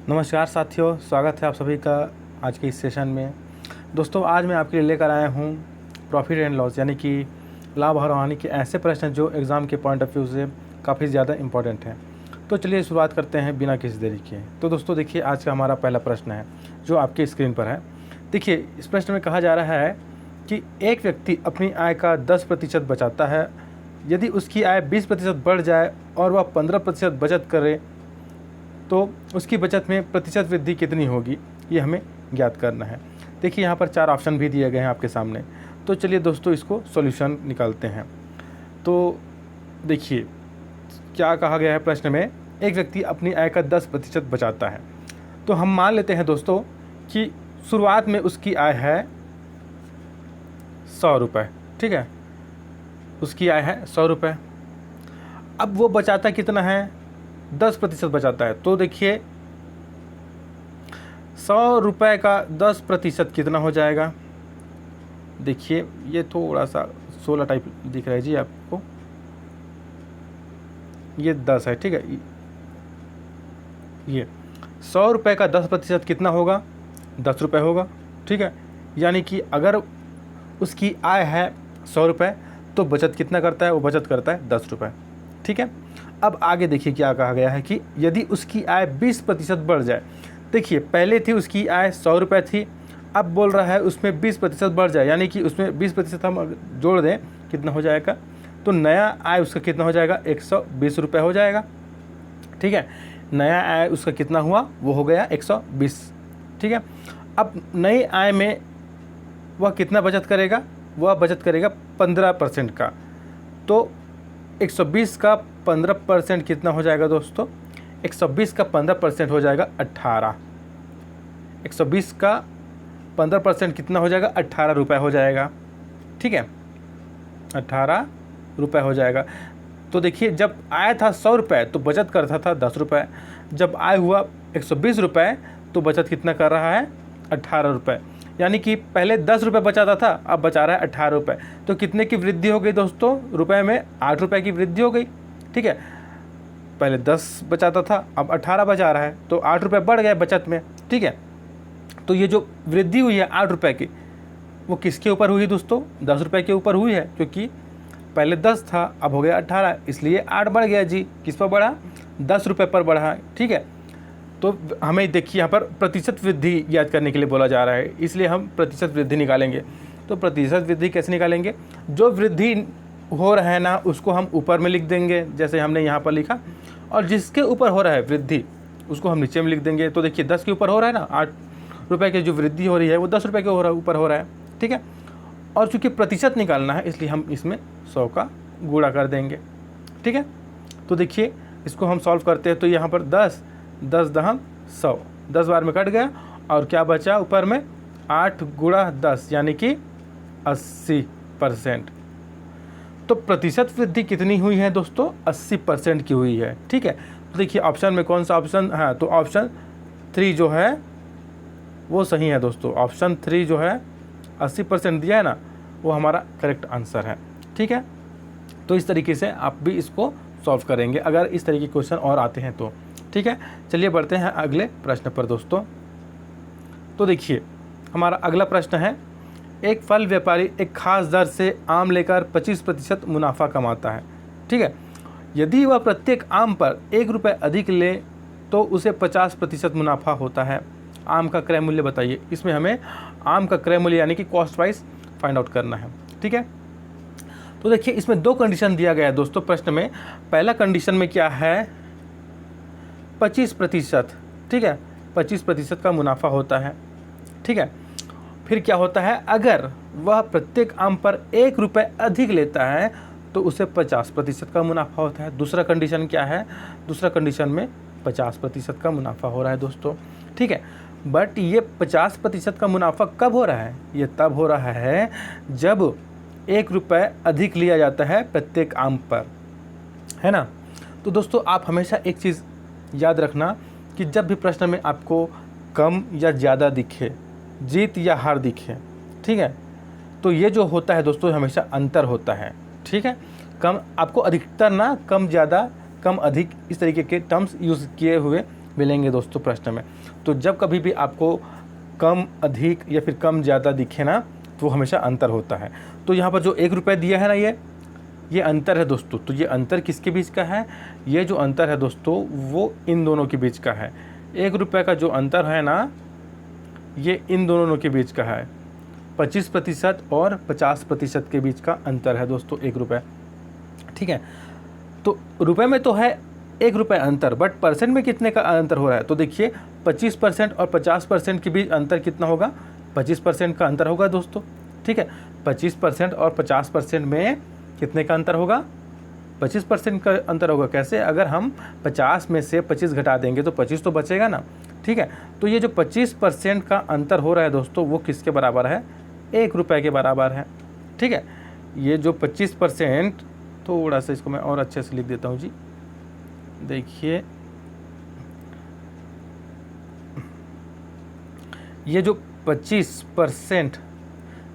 नमस्कार साथियों, स्वागत है आप सभी का आज के इस सेशन में। दोस्तों, आज मैं आपके लिए लेकर आया हूँ प्रॉफिट एंड लॉस यानी कि लाभ और हानि के ऐसे प्रश्न जो एग्ज़ाम के पॉइंट ऑफ व्यू से काफ़ी ज़्यादा इंपॉर्टेंट हैं। तो चलिए शुरुआत करते हैं बिना किसी देरी के। तो दोस्तों देखिए, आज का हमारा पहला प्रश्न है जो आपकी स्क्रीन पर है। देखिए, इस प्रश्न में कहा जा रहा है कि एक व्यक्ति अपनी आय का 10% बचाता है। यदि उसकी आय 20% बढ़ जाए और वह 15% बचत करे तो उसकी बचत में प्रतिशत वृद्धि कितनी होगी, ये हमें ज्ञात करना है। देखिए, यहाँ पर 4 ऑप्शन भी दिए गए हैं आपके सामने। तो चलिए दोस्तों, इसको सॉल्यूशन निकालते हैं। तो देखिए क्या कहा गया है प्रश्न में, एक व्यक्ति अपनी आय का 10% बचाता है। तो हम मान लेते हैं दोस्तों कि शुरुआत में उसकी आय है 100 रुपये, ठीक है, उसकी आय है 100 रुपये। अब वो बचाता कितना है, 10% बचाता है। तो देखिए 100 रुपये का 10% कितना हो जाएगा। देखिए ये थोड़ा सा 16 टाइप दिख रहा है जी आपको, ये 10 है, ठीक है। ये 100 रुपये का 10% कितना होगा, 10 रुपये होगा, ठीक है। यानी कि अगर उसकी आय है 100 रुपये तो बचत कितना करता है, वो बचत करता है 10 रुपये, ठीक है। अब आगे देखिए क्या कहा गया है कि यदि उसकी आय 20% बढ़ जाए। देखिए पहले थी उसकी आय 100 रुपये थी, अब बोल रहा है उसमें 20% बढ़ जाए, यानी कि उसमें 20% हम जोड़ दें कितना हो जाएगा, तो नया आय उसका कितना हो जाएगा, 120 रुपये हो जाएगा, ठीक है। नया आय उसका कितना हुआ, वो हो गया 120, ठीक है। अब नई आय में वह कितना बचत करेगा, वह बचत करेगा 15% का। तो 120 का 15% कितना हो जाएगा दोस्तों, 120 का 15% हो जाएगा 18। 120 का 15% कितना हो जाएगा, 18 रुपये हो जाएगा, ठीक है, 18 रुपये हो जाएगा। तो देखिए जब आया था 100 रुपये तो बचत करता था 10 रुपये, जब आय हुआ 120 रुपये तो बचत कितना कर रहा है, 18 रुपये। यानी कि पहले 10 रुपये बचाता था, अब बचा रहा है 18 रुपये। तो कितने की वृद्धि हो गई दोस्तों, रुपए में 8 रुपये की वृद्धि हो गई, ठीक है। पहले 10 बचाता था, अब 18 बचा रहा है, तो 8 रुपये बढ़ गए बचत में, ठीक है। तो ये जो वृद्धि हुई है 8 रुपये की, वो किसके ऊपर हुई दोस्तों, 10 रुपये के ऊपर हुई है, क्योंकि पहले 10 था अब हो गया 18, इसलिए 8 बढ़ गया जी। किस पर बढ़ा, 10 रुपये पर बढ़ा, ठीक है। तो हमें देखिए यहाँ पर प्रतिशत वृद्धि याद करने के लिए बोला जा रहा है, इसलिए हम प्रतिशत वृद्धि निकालेंगे। तो प्रतिशत वृद्धि कैसे निकालेंगे, जो वृद्धि हो रहा है ना उसको हम ऊपर में लिख देंगे, जैसे हमने यहाँ पर लिखा, और जिसके ऊपर हो रहा है वृद्धि उसको हम नीचे में लिख देंगे। तो देखिए 10 के ऊपर हो रहा है ना, 8 रुपये की जो वृद्धि हो रही है वो 10 रुपये के ऊपर हो रहा है, ठीक है। और चूँकि प्रतिशत निकालना है इसलिए हम इसमें 100 का गुणा कर देंगे, ठीक है। तो देखिए इसको हम सॉल्व करते हैं, तो यहाँ पर 10 दहम 100, 10 बार में कट गया, और क्या बचा ऊपर में, 8 गुणा 10 यानी कि 80%। तो प्रतिशत वृद्धि कितनी हुई है दोस्तों, 80% की हुई है, ठीक है। तो देखिए ऑप्शन में कौन सा ऑप्शन है, तो ऑप्शन 3 जो है वो सही है दोस्तों। ऑप्शन 3 जो है 80% दिया है ना, वो हमारा करेक्ट आंसर है, ठीक है। तो इस तरीके से आप भी इसको सॉल्व करेंगे अगर इस तरीके के क्वेश्चन और आते हैं तो, ठीक है। चलिए बढ़ते हैं अगले प्रश्न पर दोस्तों। तो देखिए हमारा अगला प्रश्न है, एक फल व्यापारी एक खास दर से आम लेकर 25% मुनाफा कमाता है, ठीक है। यदि वह प्रत्येक आम पर 1 रुपये अधिक ले तो उसे 50% मुनाफा होता है। आम का क्रय मूल्य बताइए। इसमें हमें आम का क्रय मूल्य यानी कि कॉस्ट वाइज फाइंड आउट करना है, ठीक है। तो देखिए इसमें 2 कंडीशन दिया गया है दोस्तों प्रश्न में। पहला कंडीशन में क्या है, 25%, ठीक है, 25% का मुनाफा होता है, ठीक है। फिर क्या होता है, अगर वह प्रत्येक आम पर 1 रुपये अधिक लेता है तो उसे 50% का मुनाफा होता है। दूसरा कंडीशन क्या है, दूसरा कंडीशन में 50% का मुनाफा हो रहा है दोस्तों, ठीक है। बट ये 50% का मुनाफा कब हो रहा है, ये तब हो रहा है जब 1 रुपये अधिक लिया जाता है प्रत्येक आम पर, है ना। तो दोस्तों आप हमेशा एक चीज़ याद रखना कि जब भी प्रश्न में आपको कम या ज़्यादा दिखे, जीत या हार दिखे, ठीक है, तो ये जो होता है दोस्तों हमेशा अंतर होता है, ठीक है। कम आपको अधिकतर ना, कम ज़्यादा, कम अधिक, इस तरीके के टर्म्स यूज़ किए हुए मिलेंगे दोस्तों प्रश्न में। तो जब कभी भी आपको कम अधिक या फिर कम ज़्यादा दिखे ना, तो हमेशा अंतर होता है। तो यहाँ पर जो 1 रुपये दिया है ना, ये अंतर है दोस्तों। तो ये अंतर किसके बीच का है? ये जो अंतर है दोस्तों वो इन दोनों के बीच का है। 1 रुपये का जो अंतर है ना, ये इन दोनों के बीच का है। 25% और 50% के बीच का अंतर है दोस्तों 1 रुपये। ठीक है, तो रुपए में तो है 1 रुपये अंतर, बट परसेंट में कितने का अंतर हो रहा है? तो देखिए 25% और 50% के बीच अंतर कितना होगा? 25% का अंतर होगा दोस्तों। ठीक है, 25% और 50% में कितने का अंतर होगा? 25% का अंतर होगा। कैसे? अगर हम 50 में से 25 घटा देंगे तो 25 तो बचेगा ना। ठीक है, तो ये जो 25% का अंतर हो रहा है दोस्तों वो किसके बराबर है? 1 रुपये के बराबर है। ठीक है, ये जो 25%, थोड़ा सा इसको मैं और अच्छे से लिख देता हूँ जी। देखिए ये जो 25%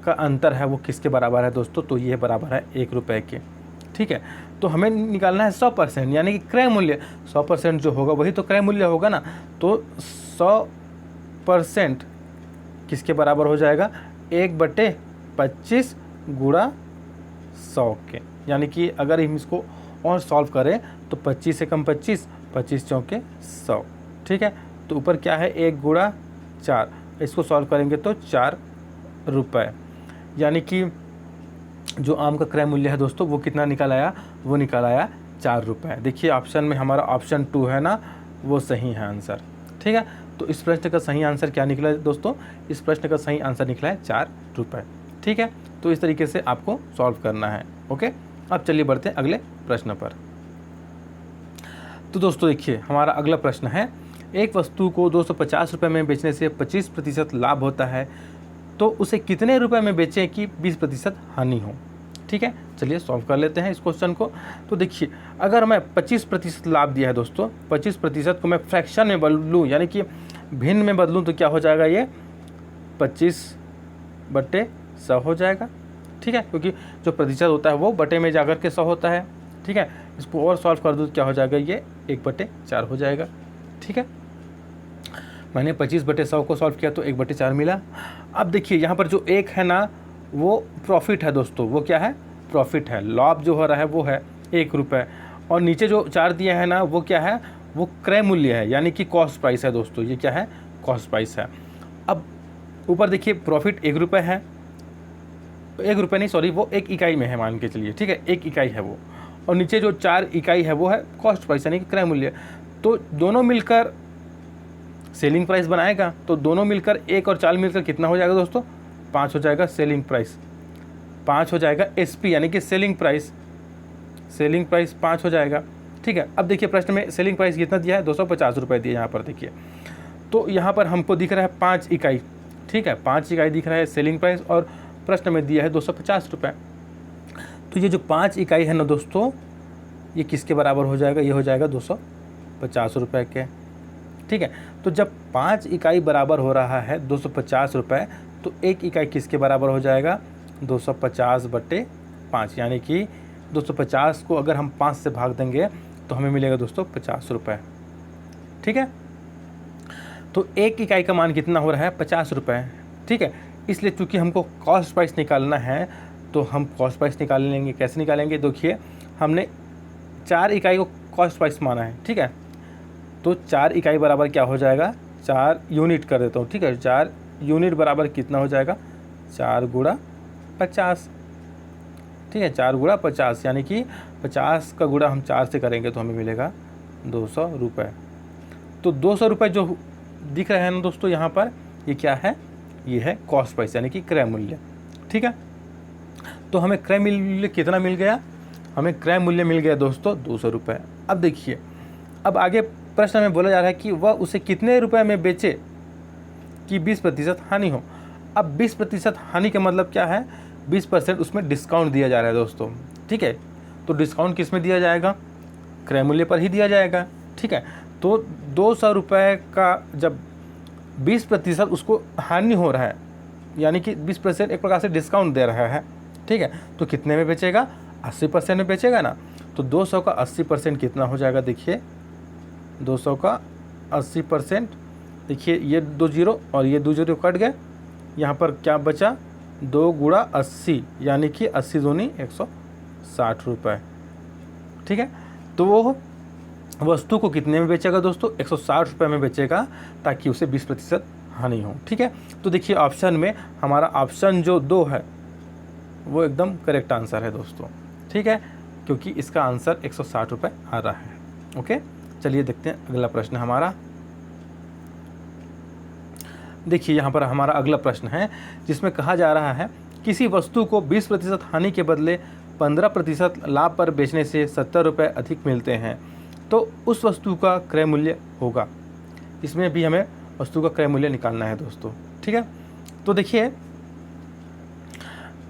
का अंतर है वो किसके बराबर है दोस्तों? तो ये बराबर है 1 रुपये के। ठीक है, तो हमें निकालना है 100%, यानी कि क्रय मूल्य। 100% जो होगा वही तो क्रय मूल्य होगा ना। तो 100% किसके बराबर हो जाएगा? 1/25 गुणा 100 के। यानी कि अगर हम इसको और सॉल्व करें तो 25 से कम 25, 25 चौके 100। ठीक है, तो ऊपर क्या है? 1 गुणा 4, इसको सॉल्व करेंगे तो 4 रुपये। यानी कि जो आम का क्रय मूल्य है दोस्तों वो कितना निकल आया? वो निकल आया 4 रुपये। देखिए ऑप्शन में हमारा ऑप्शन 2 है ना, वो सही है आंसर। ठीक है, तो इस प्रश्न का सही आंसर क्या निकला है दोस्तों? इस प्रश्न का सही आंसर निकला है 4 रुपये। ठीक है, तो इस तरीके से आपको सॉल्व करना है। ओके, अब चलिए बढ़ते हैं अगले प्रश्न पर। तो दोस्तों देखिए हमारा अगला प्रश्न है, एक वस्तु को 250 रुपये में बेचने से 25% लाभ होता है, तो उसे कितने रुपए में बेचें कि 20% हानि हो? ठीक है, चलिए सॉल्व कर लेते हैं इस क्वेश्चन को। तो देखिए अगर मैं 25% लाभ दिया है दोस्तों, 25% को मैं फ्रैक्शन में बदलूँ, यानी कि भिन्न में बदलूँ, तो क्या हो जाएगा? ये 25/100 हो जाएगा। ठीक है, क्योंकि जो प्रतिशत होता है वो बटे में जाकर के 100 होता है। ठीक है, इसको और सॉल्व कर दूँ तो क्या हो जाएगा? ये 1/4 हो जाएगा। ठीक है, मैंने 25/100 को सॉल्व किया तो 1/4 मिला। अब देखिए यहाँ पर जो 1 है ना वो प्रॉफिट है दोस्तों। वो क्या है? प्रॉफिट है। लाभ जो हो रहा है वो है 1 रुपये, और नीचे जो 4 दिया है ना वो क्या है? वो क्रय मूल्य है, यानी कि कॉस्ट प्राइस है दोस्तों। ये क्या है? कॉस्ट प्राइस है। अब ऊपर देखिए प्रॉफिट 1 रुपये है, 1 रुपये नहीं सॉरी, वो 1 इकाई में है मान के चलिए। ठीक है, 1 इकाई है वो, और नीचे जो 4 इकाई है वो है कॉस्ट प्राइस यानी कि क्रय मूल्य। तो दोनों मिलकर सेलिंग प्राइस बनाएगा, तो दोनों मिलकर 1 और 4 मिलकर कितना हो जाएगा दोस्तों? 5 हो जाएगा सेलिंग प्राइस। 5 हो जाएगा एसपी यानी कि सेलिंग प्राइस। सेलिंग प्राइस 5 हो जाएगा। ठीक है, अब देखिए प्रश्न में सेलिंग प्राइस कितना दिया है? 250 रुपये दिया यहाँ पर। देखिए तो यहाँ पर हमको दिख रहा है 5 इकाई। ठीक है, 5 इकाई दिख रहा है सेलिंग प्राइस, और प्रश्न में दिया है 250 रुपये। तो ये जो 5 इकाई है ना दोस्तों, ये किसके बराबर हो जाएगा? ये हो जाएगा 250 रुपये के। ठीक है, तो जब 5 इकाई बराबर हो रहा है 250 रुपये, तो 1 इकाई किसके बराबर हो जाएगा? 250/5, यानी कि 250 को अगर हम 5 से भाग देंगे तो हमें मिलेगा दोस्तों 50 रुपये। ठीक है, तो 1 इकाई का मान कितना हो रहा है? 50 रुपये। ठीक है, इसलिए चूँकि हमको कॉस्ट प्राइस निकालना है तो हम कॉस्ट प्राइस निकाल लेंगे। कैसे निकालेंगे? देखिए हमने 4 इकाई को कॉस्ट प्राइस माना है। ठीक है, तो 4 इकाई बराबर क्या हो जाएगा? 4 यूनिट कर देता हूँ। ठीक है, 4 यूनिट बराबर कितना हो जाएगा? 4 गुणा 50। ठीक है, 4 गुणा 50, यानी कि 50 का गुणा हम 4 से करेंगे तो हमें मिलेगा 200 रुपये। तो 200 रुपये जो दिख रहे हैं ना दोस्तों यहाँ पर, ये क्या है? ये है कॉस्ट प्राइस यानी कि क्रय मूल्य। ठीक है, तो हमें क्रय मूल्य कितना मिल गया? हमें क्रय मूल्य मिल गया दोस्तों 200 रुपये। अब देखिए, अब आगे प्रश्न में बोला जा रहा है कि वह उसे कितने रुपए में बेचे कि 20% हानि हो। अब 20% हानि का मतलब क्या है? 20% उसमें डिस्काउंट दिया जा रहा है दोस्तों। ठीक है, तो डिस्काउंट किस में दिया जाएगा? क्रय मूल्य पर ही दिया जाएगा। ठीक है, तो 200 रुपये का जब 20% उसको हानि हो रहा है, यानी कि 20% एक प्रकार से डिस्काउंट दे रहा है। ठीक है, तो कितने में बेचेगा? 80% में बेचेगा ना। तो 200 का 80% कितना हो जाएगा? देखिए 200 का 80%, देखिए ये 2 जीरो और ये 2 जीरो कट गए, यहाँ पर क्या बचा 2 गुणा 80 यानी कि 80 दूनी 160 रुपये। ठीक है, तो वो वस्तु को कितने में बेचेगा दोस्तों, 160 रुपये में बेचेगा ताकि उसे 20% हानि हो। ठीक है, तो देखिए ऑप्शन में हमारा ऑप्शन जो 2 है वो एकदम करेक्ट आंसर है दोस्तों। ठीक है, क्योंकि इसका आंसर 160 रुपये आ रहा है। ओके, चलिए देखते हैं अगला प्रश्न हमारा। देखिए यहाँ पर हमारा अगला प्रश्न है जिसमें कहा जा रहा है किसी वस्तु को 20% हानि के बदले 15% लाभ पर बेचने से 70 रुपये अधिक मिलते हैं, तो उस वस्तु का क्रय मूल्य होगा। इसमें भी हमें वस्तु का क्रय मूल्य निकालना है दोस्तों। ठीक है, तो देखिए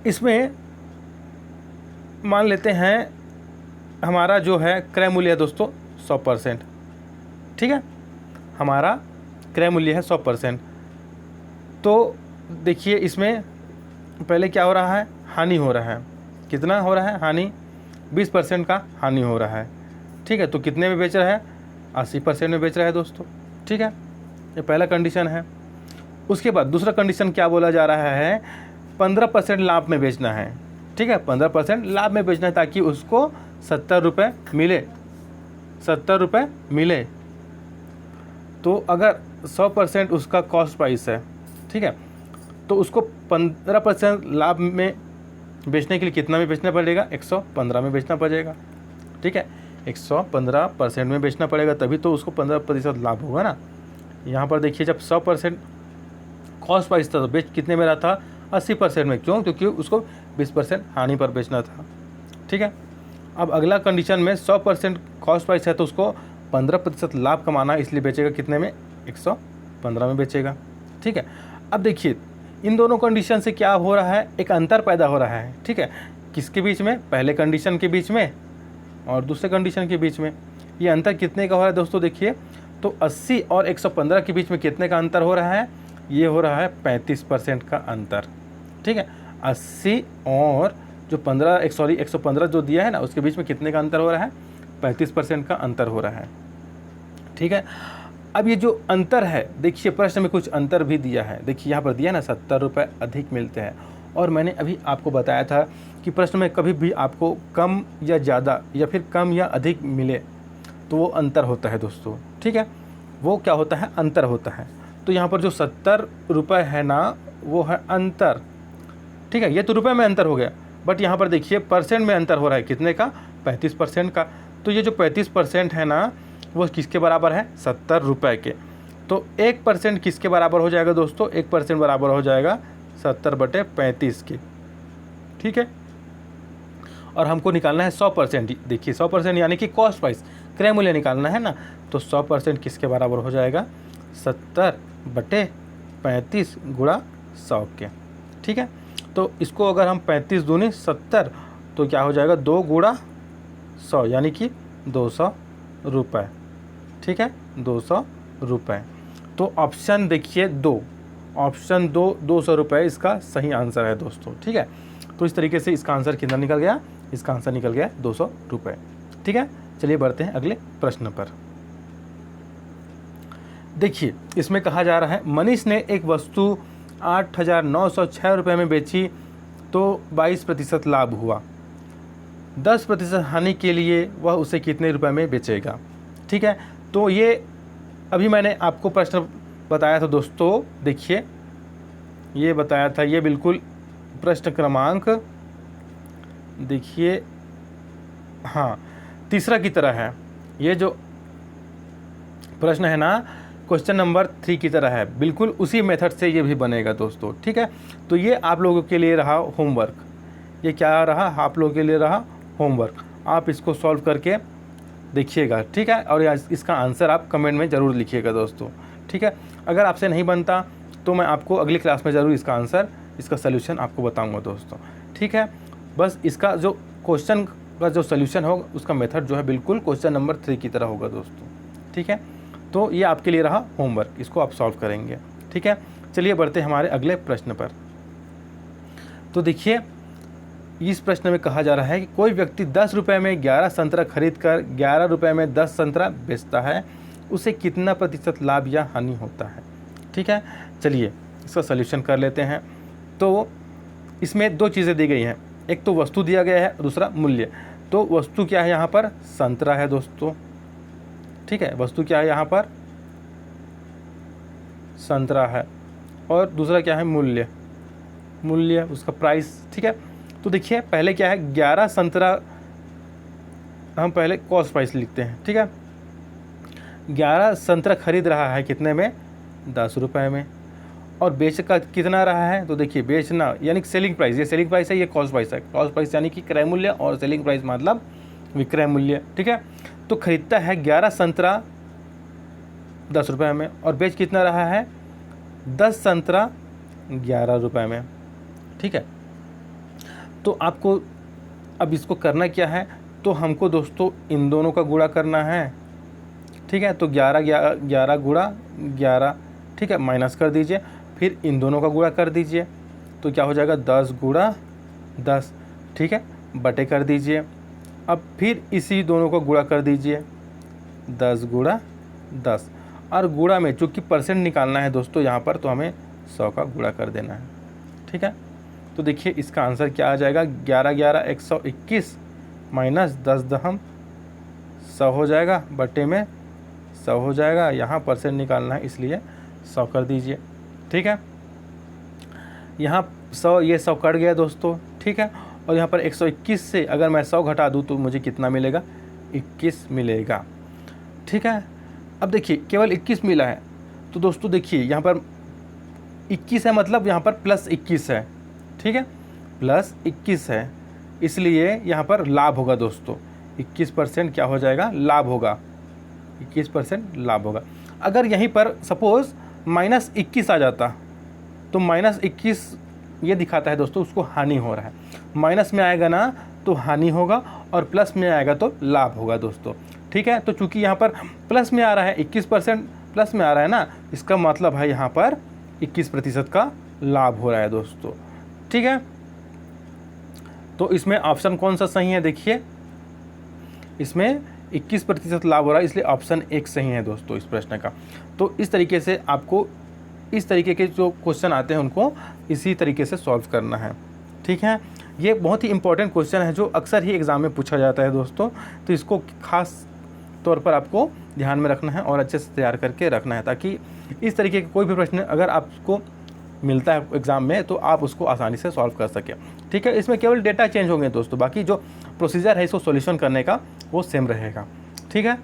इसमें मान लेते हैं हमारा जो है क्रय मूल्य है दोस्तों 100%। ठीक है, हमारा क्रय मूल्य है 100%। तो देखिए इसमें पहले क्या हो रहा है, हानि हो रहा है। कितना हो रहा है हानि, 20% का हानि हो रहा है। ठीक है, तो कितने में बेच रहा है, 80% में बेच रहा है दोस्तों। ठीक है, ये पहला कंडीशन है। उसके बाद दूसरा कंडीशन क्या बोला जा रहा है, 15% लाभ में बेचना है। ठीक है, 15% लाभ में बेचना है ताकि उसको 70 रुपये मिले, 70 रुपये मिले। तो अगर 100% उसका कॉस्ट प्राइस है, ठीक है, तो उसको 15% लाभ में बेचने के लिए कितना में बेचना पड़ेगा, 115 में बेचना पड़ेगा। ठीक है, 115% में बेचना पड़ेगा, तभी तो उसको 15% लाभ होगा ना। यहाँ पर देखिए जब 100% कॉस्ट प्राइस था तो बेच कितने में रहा था, 80% में। क्यों, क्योंकि उसको 20% हानि पर बेचना था। ठीक है, अब अगला कंडीशन में 100% कॉस्ट प्राइस है तो उसको 15% लाभ कमाना, इसलिए बेचेगा कितने में, 115 में बेचेगा। ठीक है, अब देखिए इन दोनों कंडीशन से क्या हो रहा है, एक अंतर पैदा हो रहा है। ठीक है, किसके बीच में, पहले कंडीशन के बीच में और दूसरे कंडीशन के बीच में। ये अंतर कितने का हो रहा है दोस्तों, देखिए तो 80 और 115 के बीच में कितने का अंतर हो रहा है, ये हो रहा है 35% का अंतर। ठीक है, 80 और जो 115 जो दिया है ना उसके बीच में कितने का अंतर हो रहा है, 35% का अंतर हो रहा है। ठीक है, अब ये जो अंतर है, देखिए प्रश्न में कुछ अंतर भी दिया है। देखिए यहाँ पर दिया ना 70 रुपये अधिक मिलते हैं, और मैंने अभी आपको बताया था कि प्रश्न में कभी भी आपको कम या ज़्यादा या फिर कम या अधिक मिले तो वो अंतर होता है दोस्तों। ठीक है, वो क्या होता है, अंतर होता है। तो यहाँ पर जो 70 रुपये है ना वो है अंतर। ठीक है, ये तो रुपये में अंतर हो गया, बट यहाँ पर देखिए परसेंट में अंतर हो रहा है, कितने का, 35% का। तो ये जो 35% है ना वो किसके बराबर है, 70 रुपये के। तो 1% किसके बराबर हो जाएगा दोस्तों, 1% बराबर हो जाएगा 70/35 के। ठीक है, और हमको निकालना है 100%। देखिए 100% यानी कि कॉस्ट प्राइस, क्रय मूल्य निकालना है ना, तो 100% किसके बराबर हो जाएगा, 70/35 गुणा 100 के। ठीक है, तो इसको अगर हम 35 दूनी 70 तो क्या हो जाएगा, 2 गुणा 100 यानी कि 200 रुपये। ठीक है, 200 रुपये। तो ऑप्शन देखिए 2, ऑप्शन 2 200 रुपये इसका सही आंसर है दोस्तों। ठीक है, तो इस तरीके से इसका आंसर कितना निकल गया, इसका आंसर निकल गया 200 रुपये। ठीक है, चलिए बढ़ते हैं अगले प्रश्न पर। देखिए इसमें कहा जा रहा है मनीष ने एक वस्तु 8,906 रुपये में बेची तो 22% लाभ हुआ, 10% हानि के लिए वह उसे कितने रुपए में बेचेगा। ठीक है, तो ये अभी मैंने आपको प्रश्न बताया था दोस्तों। देखिए ये बताया था, ये बिल्कुल प्रश्न क्रमांक देखिए हाँ 3 की तरह है। ये जो प्रश्न है ना क्वेश्चन नंबर 3 की तरह है, बिल्कुल उसी मेथड से ये भी बनेगा दोस्तों। ठीक है, तो ये आप लोगों के लिए रहा होमवर्क। ये क्या रहा, आप लोगों के लिए रहा होमवर्क। आप इसको सॉल्व करके देखिएगा। ठीक है, और इसका आंसर आप कमेंट में ज़रूर लिखिएगा दोस्तों। ठीक है, अगर आपसे नहीं बनता तो मैं आपको अगली क्लास में ज़रूर इसका आंसर, इसका सलूशन आपको बताऊंगा दोस्तों। ठीक है, बस इसका जो क्वेश्चन का जो सलूशन होगा उसका मेथड जो है बिल्कुल क्वेश्चन नंबर 3 की तरह होगा दोस्तों। ठीक है, तो ये आपके लिए रहा होमवर्क, इसको आप सॉल्व करेंगे। ठीक है, चलिए बढ़ते हैं हमारे अगले प्रश्न पर। तो देखिए इस प्रश्न में कहा जा रहा है कि कोई व्यक्ति 10 रुपये में 11 संतरा खरीद कर 11 रुपये में 10 संतरा बेचता है। उसे कितना प्रतिशत लाभ या हानि होता है। ठीक है, चलिए इसका सल्यूशन कर लेते हैं। तो इसमें दो चीज़ें दी गई हैं, एक तो वस्तु दिया गया है, दूसरा मूल्य। तो वस्तु क्या है यहाँ पर, संतरा है दोस्तों। ठीक है, वस्तु क्या है यहाँ पर, संतरा है। और दूसरा क्या है, मूल्य, मूल्य उसका प्राइस। ठीक है, तो देखिए पहले क्या है, 11 संतरा, हम पहले कॉस्ट प्राइस लिखते हैं। ठीक है, 11 संतरा खरीद रहा है कितने में, 10 रुपये में, और बेच का कितना रहा है, तो देखिए बेचना यानी सेलिंग प्राइस, ये सेलिंग प्राइस है, ये कॉस्ट प्राइस है। कॉस्ट प्राइस यानी कि क्रय मूल्य और सेलिंग प्राइस मतलब विक्रय मूल्य। ठीक है, तो खरीदता है 11 संतरा 10 रुपये में, और बेच कितना रहा है, 10 संतरा 11 रुपये में। ठीक है, तो आपको अब इसको करना क्या है, तो हमको दोस्तों इन दोनों का गुणा करना है। ठीक है, तो 11 गुणा 11, ठीक है, माइनस कर दीजिए, फिर इन दोनों का गुणा कर दीजिए, तो क्या हो जाएगा, 10 गुणा 10, ठीक है, बटे कर दीजिए। अब फिर इसी दोनों को गुणा कर दीजिए, 10 गुणा 10, और गुणा में चूँकि परसेंट निकालना है दोस्तों यहाँ पर, तो हमें 100 का गुणा कर देना है। ठीक है, तो देखिए इसका आंसर क्या आ जाएगा, 11 11 121 माइनस 10 दहम 100 हो जाएगा, बटे में 100 हो जाएगा। यहाँ परसेंट निकालना है इसलिए 100 कर दीजिए। ठीक है, यहाँ 100, ये 100 कट गया दोस्तों। ठीक है, और यहाँ पर 121 से अगर मैं 100 घटा दूँ तो मुझे कितना मिलेगा, 21 मिलेगा। ठीक है, अब देखिए केवल 21 मिला है, तो दोस्तों देखिए यहाँ पर 21 है, मतलब यहाँ पर प्लस 21 है। ठीक है, प्लस 21 है, इसलिए यहाँ पर लाभ होगा दोस्तों, 21% क्या हो जाएगा, लाभ होगा, 21% लाभ होगा। अगर यहीं पर सपोज़ माइनस 21 आ जाता, तो माइनस 21 ये दिखाता है दोस्तों उसको हानि हो रहा है। माइनस में आएगा ना तो हानि होगा, और प्लस में आएगा तो लाभ होगा दोस्तों। ठीक है, तो चूंकि यहाँ पर प्लस में आ रहा है, 21% प्लस में आ रहा है ना, इसका मतलब है यहाँ पर 21% का लाभ हो रहा है दोस्तों। ठीक है, तो इसमें ऑप्शन कौन सा सही है, देखिए इसमें 21% लाभ हो रहा है, इसलिए ऑप्शन 1 सही है दोस्तों इस प्रश्न का। तो इस तरीके से आपको इस तरीके के जो क्वेश्चन आते हैं उनको इसी तरीके से सॉल्व करना है। ठीक है, ये बहुत ही इंपॉर्टेंट क्वेश्चन है जो अक्सर ही एग्ज़ाम में पूछा जाता है दोस्तों, तो इसको खास तौर पर आपको ध्यान में रखना है और अच्छे से तैयार करके रखना है, ताकि इस तरीके के कोई भी प्रश्न अगर आपको मिलता है एग्ज़ाम में तो आप उसको आसानी से सॉल्व कर सकें। ठीक है, इसमें केवल डेटा चेंज होंगे दोस्तों, बाकी जो प्रोसीजर है इसको सॉल्यूशन करने का वो सेम रहेगा। ठीक है,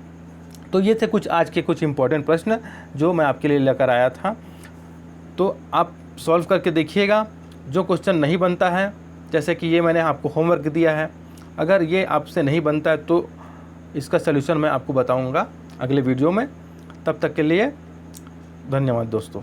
तो ये थे कुछ आज के कुछ इंपॉर्टेंट प्रश्न जो मैं आपके लिए लेकर आया था, तो आप सॉल्व करके देखिएगा। जो क्वेश्चन नहीं बनता है, जैसे कि ये मैंने आपको होमवर्क दिया है, अगर ये आपसे नहीं बनता है तो इसका सलूशन मैं आपको बताऊंगा अगले वीडियो में। तब तक के लिए धन्यवाद दोस्तों।